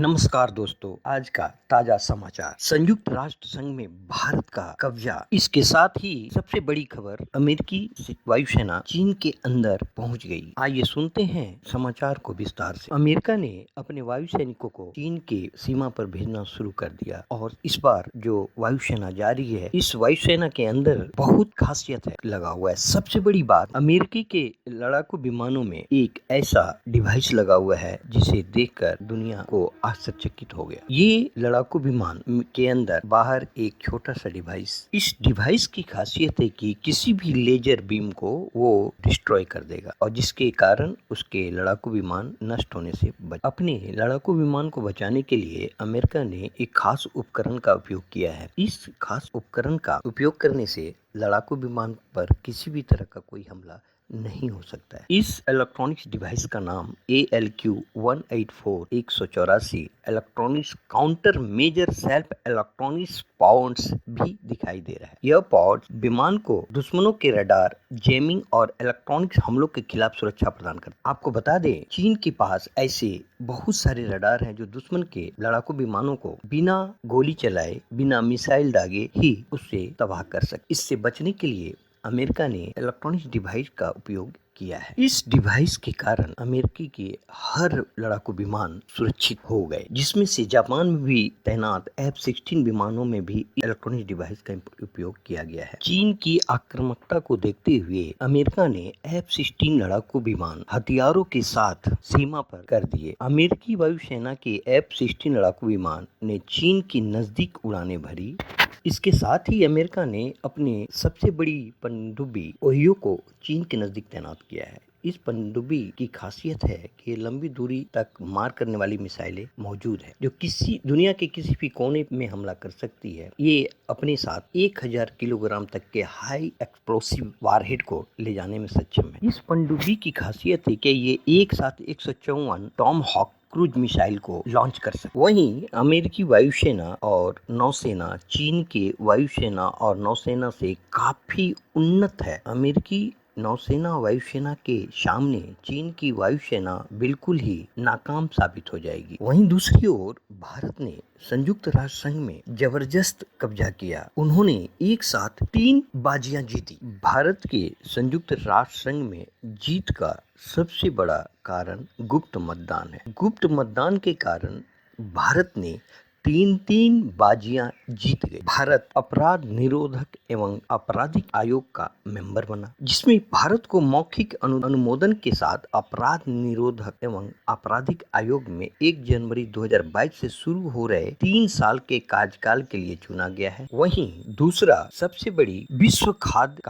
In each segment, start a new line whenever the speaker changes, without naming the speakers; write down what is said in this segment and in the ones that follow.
नमस्कार दोस्तों, आज का ताजा समाचार। संयुक्त राष्ट्र संघ में भारत का कब्जा। इसके साथ ही सबसे बड़ी खबर, अमेरिकी वायुसेना चीन के अंदर पहुंच गई। आइए सुनते हैं समाचार को विस्तार से। अमेरिका ने अपने वायुसैनिकों को चीन के सीमा पर भेजना शुरू कर दिया और इस बार जो वायुसेना जा रही है, इस वायुसेना के अंदर बहुत खासियत है लगा हुआ है। सबसे बड़ी बात, अमेरिकी के लड़ाकू विमानों में एक ऐसा डिवाइस लगा हुआ है जिसे देखकर दुनिया को आश्चर्यचकित हो गया। ये लड़ाकू विमान के अंदर बाहर एक छोटा सा डिवाइस। इस डिवाइस की खासियत है कि किसी भी लेजर बीम को वो डिस्ट्रॉय कर देगा और जिसके कारण उसके लड़ाकू विमान नष्ट होने से अपने लड़ाकू विमान को बचाने के लिए अमेरिका ने एक खास उपकरण का उपयोग किया है। इस खास उपकरण का उपयोग करने से लड़ाकू विमान पर किसी भी तरह का कोई हमला नहीं हो सकता है। इस इलेक्ट्रॉनिक्स डिवाइस का नाम ALQ-184 electronics counter measure self electronics pods भी दिखाई दे रहा है। यह पॉड्स विमान को दुश्मनों के रडार, जैमिंग और इलेक्ट्रॉनिक्स हमलों के खिलाफ सुरक्षा प्रदान करता है। आपको बता दें, चीन के पास ऐसे बहुत सारे रडार हैं जो दुश्मन के लड़ाकू विमानों को बिना गोली चलाए, बिना मिसाइल दागे ही उससे तबाह कर सकते। इससे बचने के लिए अमेरिका ने इलेक्ट्रॉनिक्स डिवाइस का उपयोग किया है। इस डिवाइस के कारण अमेरिकी के हर लड़ाकू विमान सुरक्षित हो गए, जिसमें से जापान में भी तैनात F-16 विमानों में भी इलेक्ट्रॉनिक डिवाइस का उपयोग किया गया है। चीन की आक्रामकता को देखते हुए अमेरिका ने F-16 लड़ाकू विमान हथियारों के साथ सीमा पर कर दिए। अमेरिकी वायुसेना के F-16 लड़ाकू विमान ने चीन के नजदीक उड़ानें भरी। इसके साथ ही अमेरिका ने अपने सबसे बड़ी पनडुब्बी ओहियो को चीन के नजदीक तैनात किया है। इस पनडुब्बी की खासियत है कि लंबी दूरी तक मार करने वाली मिसाइलें मौजूद है जो किसी दुनिया के किसी भी कोने में हमला कर सकती है। ये अपने साथ 1000 किलोग्राम तक के हाई एक्सप्लोसिव वारहेड को ले जाने में सक्षम है। इस पनडुब्बी की खासियत है कि ये एक साथ 154 टॉम हॉक क्रूज मिसाइल को लॉन्च कर सके। वहीं अमेरिकी वायुसेना और नौसेना चीन के वायुसेना और नौसेना से काफी उन्नत है। अमेरिकी नौसेना वायुसेना के सामने चीन की वायुसेना बिल्कुल ही नाकाम साबित हो जाएगी। वहीं दूसरी ओर भारत ने संयुक्त राष्ट्र संघ में जबरदस्त कब्जा किया। उन्होंने एक साथ 3 बाजियां जीती। भारत के संयुक्त राष्ट्र संघ में जीत का सबसे बड़ा कारण गुप्त मतदान है। गुप्त मतदान के कारण भारत ने 3 बाजियां जीत गए। भारत अपराध निरोधक एवं आपराधिक आयोग का मेंबर बना, जिसमें भारत को मौखिक अनुमोदन के साथ अपराध निरोधक एवं आपराधिक आयोग में 1 जनवरी 2022 से शुरू हो रहे 3 साल के कार्यकाल के लिए चुना गया है। वहीं दूसरा सबसे बड़ी विश्व खाद्य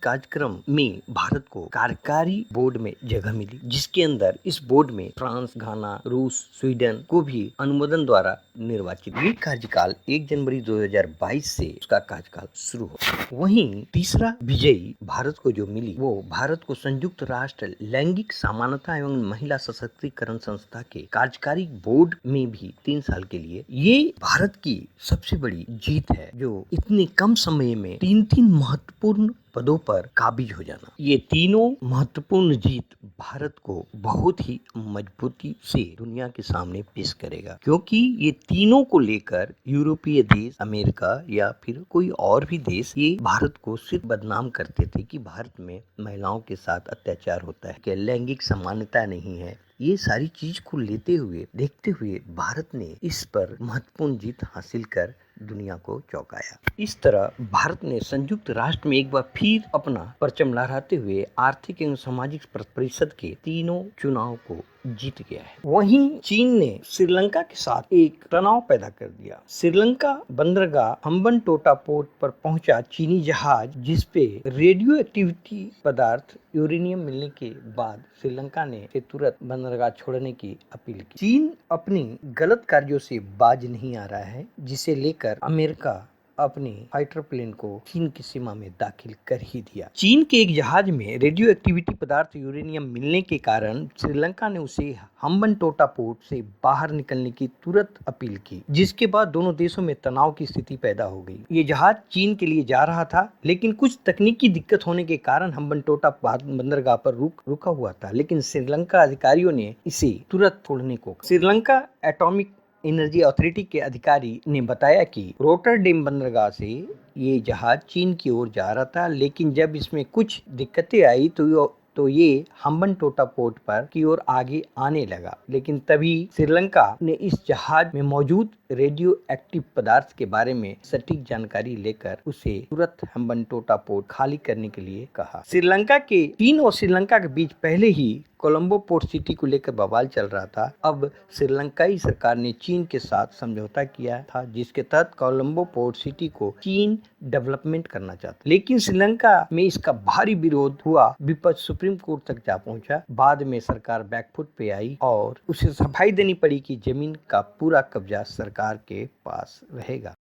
कार्यक्रम में भारत को कार्यकारी बोर्ड में जगह मिली, जिसके अंदर इस बोर्ड में फ्रांस, घाना, रूस, स्वीडन को भी अनुमोदन द्वारा निर्वाचित। ये कार्यकाल 1 जनवरी 2022 से उसका कार्यकाल शुरू हो। वहीं तीसरा विजयी भारत को जो मिली वो भारत को संयुक्त राष्ट्र लैंगिक समानता एवं महिला सशक्तिकरण संस्था के कार्यकारी बोर्ड में भी 3 साल के लिए। ये भारत की सबसे बड़ी जीत है, जो इतने कम समय में 3 महत्वपूर्ण पदों पर काबिज हो जाना। ये तीनों महत्वपूर्ण जीत भारत को बहुत ही मजबूती से दुनिया के सामने पेश करेगा, क्योंकि ये तीनों को लेकर यूरोपीय देश, अमेरिका या फिर कोई और भी देश ये भारत को सिर्फ बदनाम करते थे कि भारत में महिलाओं के साथ अत्याचार होता है, कि लैंगिक समानता नहीं है। ये सारी चीज को देखते हुए भारत ने इस पर महत्वपूर्ण जीत हासिल कर दुनिया को चौंकाया। इस तरह भारत ने संयुक्त राष्ट्र में एक बार फिर अपना परचम लहराते हुए आर्थिक एवं सामाजिक परिषद के तीनों चुनाव को जीत गया है। वहीं चीन ने श्रीलंका के साथ एक तनाव पैदा कर दिया। श्रीलंका बंदरगाह हम्बनटोटा पोर्ट पर पहुंचा चीनी जहाज, जिसपे रेडियो एक्टिविटी पदार्थ यूरेनियम मिलने के बाद श्रीलंका ने तुरंत बंदरगाह छोड़ने की अपील की। चीन अपनी गलत कार्यों से बाज नहीं आ रहा है, जिसे लेकर अमेरिका अपने फाइटर प्लेन को चीन की सीमा में दाखिल कर ही दिया। चीन के एक जहाज में रेडियो एक्टिविटी पदार्थ यूरेनियम मिलने के कारण श्रीलंका ने उसे हम्बनटोटा पोर्ट से बाहर निकलने की तुरंत अपील की, जिसके बाद दोनों देशों में तनाव की स्थिति पैदा हो गई। ये जहाज चीन के लिए जा रहा था, लेकिन कुछ तकनीकी दिक्कत होने के कारण हम्बनटोटा बंदरगाह पर रुका हुआ था, लेकिन श्रीलंका अधिकारियों ने इसे तुरंत छोड़ने को। श्रीलंका एटॉमिक एनर्जी अथॉरिटी के अधिकारी ने बताया कि रोटरडेम बंदरगाह से ये जहाज चीन की ओर जा रहा था, लेकिन जब इसमें कुछ दिक्कतें आई तो ये हम्बनटोटा पोर्ट पर की ओर आगे आने लगा। लेकिन तभी श्रीलंका ने इस जहाज में मौजूद रेडियो एक्टिव पदार्थ के बारे में सटीक जानकारी लेकर उसे तुरंत हम्बनटोटा पोर्ट खाली करने के लिए कहा। चीन और श्रीलंका के बीच पहले ही कोलंबो पोर्ट सिटी को लेकर बवाल चल रहा था। अब श्रीलंकाई सरकार ने चीन के साथ समझौता किया था, जिसके तहत कोलंबो पोर्ट सिटी को चीन डेवलपमेंट करना चाहता, लेकिन श्रीलंका में इसका भारी विरोध हुआ। विपक्ष सुप्रीम कोर्ट तक जा पहुंचा। बाद में सरकार बैकफुट पे आई और उसे सफाई देनी पड़ी कि जमीन का पूरा कब्जा सरकार के पास रहेगा।